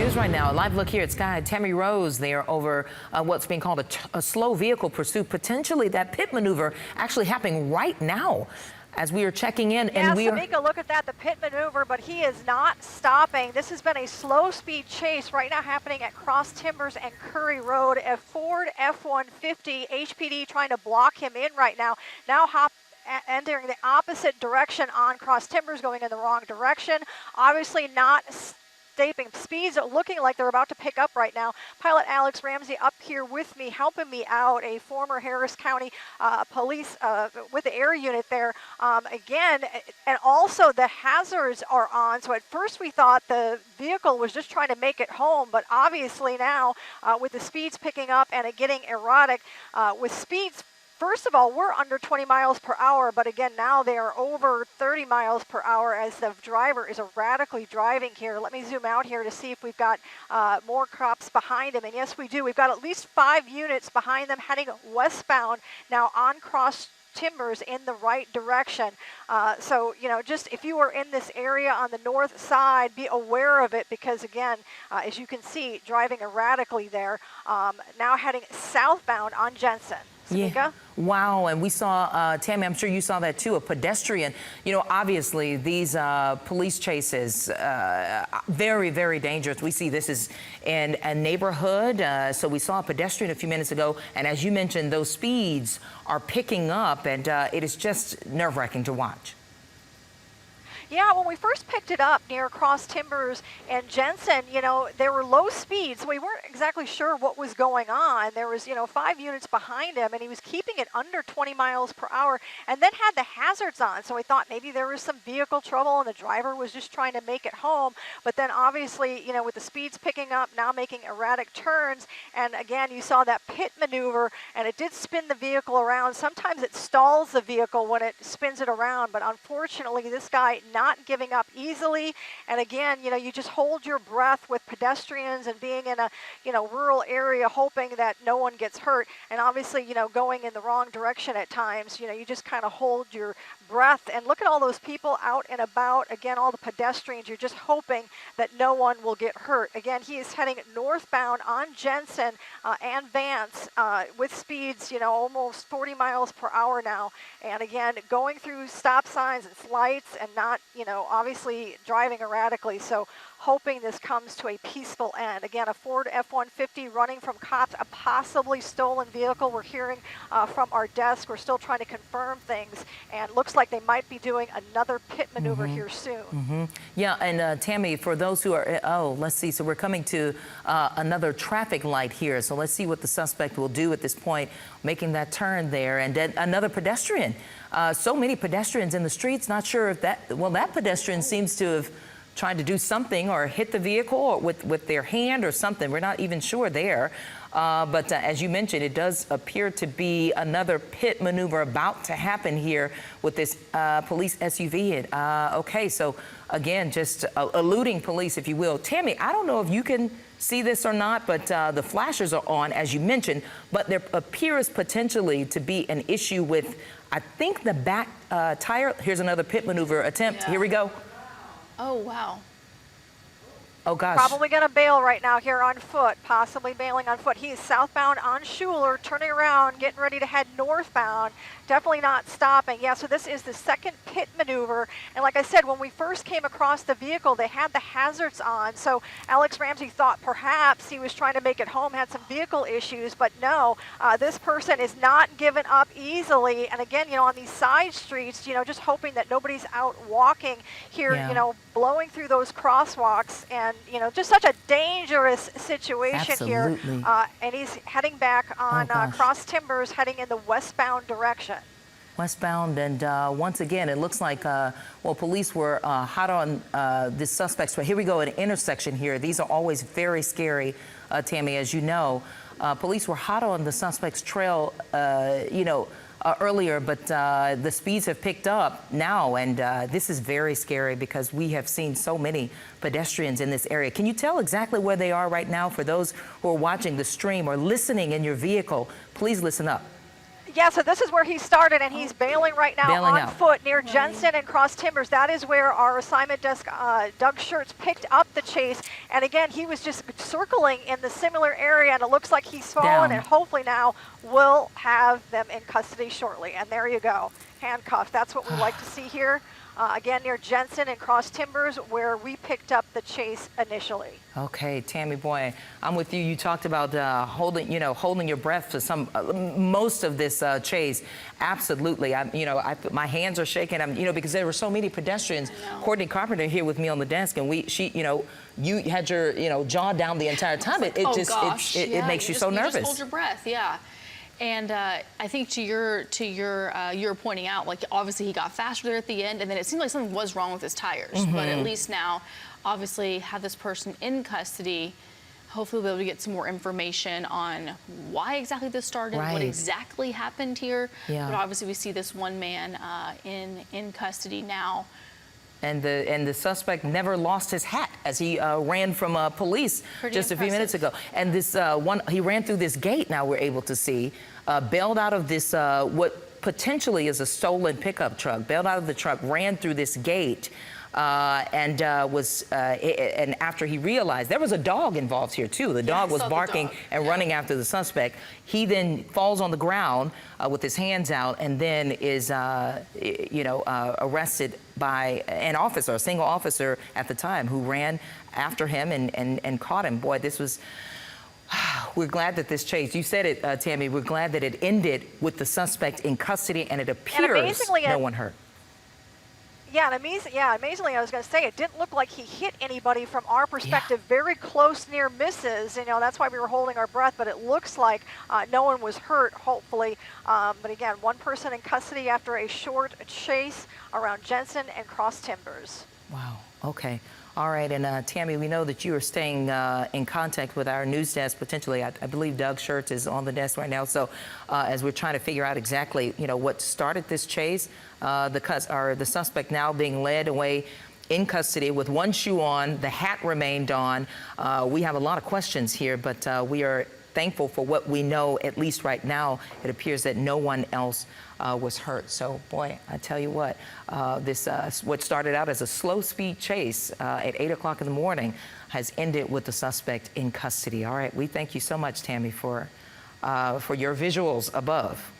news right now. A live look here at Sky. Tammy Rose there over what's being called a slow vehicle pursuit. Potentially that pit maneuver actually happening right now as we are checking in. Yeah, and we are... Samika, look at that, the pit maneuver, but he is not stopping. This has been a slow speed chase right now happening at Cross Timbers and Curry Road. A Ford F-150 HPD trying to block him in right now. Now entering the opposite direction on Cross Timbers, going in the wrong direction. Obviously not stepping speeds looking like they're about to pick up right now. Pilot Alex Ramsey up here with me, helping me out, a former Harris County police with the air unit there. Again, and also the hazards are on. So at first we thought the vehicle was just trying to make it home, but obviously now with the speeds picking up and it getting erratic, with speeds, first of all, we're under 20 miles per hour, but again, now they are over 30 miles per hour as the driver is erratically driving here. Let me zoom out here to see if we've got more cops behind him. And yes, we do. We've got at least 5 units behind them heading westbound now on Cross Timbers in the right direction. So, you know, just if you are in this area on the north side, be aware of it because, again, as you can see, driving erratically there, now heading southbound on Jensen. Samika? Yeah. Wow. And we saw, Tammy, I'm sure you saw that too, a pedestrian. You know, obviously these police chases, very, very dangerous. We see this is in a neighborhood. So we saw a pedestrian a few minutes ago. And as you mentioned, those speeds are picking up and it is just nerve-wracking to watch. Yeah, when we first picked it up near Cross Timbers and Jensen, you know, there were low speeds. We weren't exactly sure what was going on. There was, you know, 5 units behind him, and he was keeping it under 20 miles per hour and then had the hazards on. So we thought maybe there was some vehicle trouble and the driver was just trying to make it home. But then obviously, you know, with the speeds picking up, now making erratic turns. And again, you saw that pit maneuver, and it did spin the vehicle around. Sometimes it stalls the vehicle when it spins it around. But unfortunately, this guy not giving up easily. And again, you know, you just hold your breath with pedestrians and being in a, you know, rural area, hoping that no one gets hurt. And obviously, you know, going in the wrong direction at times, you know, you just kind of hold your breath. And look at all those people out and about. Again, all the pedestrians, you're just hoping that no one will get hurt. Again, he is heading northbound on Jensen and Vance with speeds, you know, almost 40 miles per hour now. And again, going through stop signs and lights and not, you know, obviously driving erratically. So hoping this comes to a peaceful end. Again, a Ford F-150 running from cops, a possibly stolen vehicle. We're hearing from our desk. We're still trying to confirm things, and looks like they might be doing another pit maneuver here soon. Yeah, and Tammy, for those who are, oh, let's see. So we're coming to another traffic light here. So let's see what the suspect will do at this point, making that turn there. And then another pedestrian. So many pedestrians in the streets. Not sure if that, well, that pedestrian seems to have trying to do something or hit the vehicle or with their hand or something. We're not even sure there. But as you mentioned, it does appear to be another pit maneuver about to happen here with this police SUV. Okay, so again, just eluding police, if you will. Tammy, I don't know if you can see this or not, but the flashers are on, as you mentioned, but there appears potentially to be an issue with, I think, the back tire. Here's another pit maneuver attempt. Yeah. Here we go. Oh, wow. Oh, gosh. Probably going to bail right now here on foot, possibly bailing on foot. He is southbound on Schuler, turning around, getting ready to head northbound. Definitely not stopping. Yeah, so this is the second pit maneuver. And like I said, when we first came across the vehicle, they had the hazards on. So Alex Ramsey thought perhaps he was trying to make it home, had some vehicle issues. But no, this person is not giving up easily. And again, you know, on these side streets, you know, just hoping that nobody's out walking here, you know, blowing through those crosswalks. And, you know, just such a dangerous situation here. And he's heading back on Cross Timbers, heading in the westbound direction. Westbound, and once again, it looks like, well, police were hot on the suspects. But here we go, an intersection here. These are always very scary, Tammy, as you know. Police were hot on the suspect's trail, you know, earlier, but the speeds have picked up now, and this is very scary because we have seen so many pedestrians in this area. Can you tell exactly where they are right now for those who are watching the stream or listening in your vehicle? Please listen up. Yeah, so this is where he started, and he's bailing right now Bailing on out. foot near Jensen and Cross Timbers. That is where our assignment desk, Doug Schertz, picked up the chase. And again, he was just circling in the similar area, and it looks like he's fallen, Down. and hopefully now we'll have them in custody shortly. And there you go, handcuffed. That's what we like to see here. Again, near Jensen and Cross Timbers, where we picked up the chase initially. Okay, Tammy, boy, I'm with you. You talked about holding your breath for most of this chase. Absolutely, my hands are shaking. Because there were so many pedestrians. Courtney Carpenter here with me on the desk, and you had your jaw down the entire time. It makes you so nervous. You just hold your breath, yeah. And I think to your pointing out, like obviously he got faster there at the end, and then it seemed like something was wrong with his tires. But at least now, obviously, have this person in custody. Hopefully, we'll be able to get some more information on why exactly this started, what exactly happened here. Yeah. But obviously, we see this one man in custody now. And the suspect never lost his hat as he ran from police just a few minutes ago. And this he ran through this gate, now we're able to see, bailed out of this, what potentially is a stolen pickup truck, bailed out of the truck, ran through this gate, and after he realized there was a dog involved here too. The dog was barking and running after the suspect. He then falls on the ground with his hands out, and then is arrested by an officer, a single officer at the time, who ran after him and caught him. Boy, this was. We're glad that this chase, you said it, Tammy, we're glad that it ended with the suspect in custody, and it appears no one hurt. Yeah, and amazingly, I was going to say, it didn't look like he hit anybody from our perspective. Yeah. Very close near misses. That's why we were holding our breath, but it looks like no one was hurt, hopefully. But again, one person in custody after a short chase around Jensen and Cross Timbers. Wow, okay. All right, and Tammy, we know that you are staying in contact with our news desk, potentially. I believe Doug Schertz is on the desk right now. So as we're trying to figure out exactly, what started this chase, the suspect now being led away in custody with one shoe on, the hat remained on. We have a lot of questions here, but we are thankful for what we know, at least right now. It appears that no one else was hurt. So, boy, I tell you what, what started out as a slow speed chase at 8 o'clock in the morning has ended with the suspect in custody. All right, we thank you so much, Tammy, for your visuals above.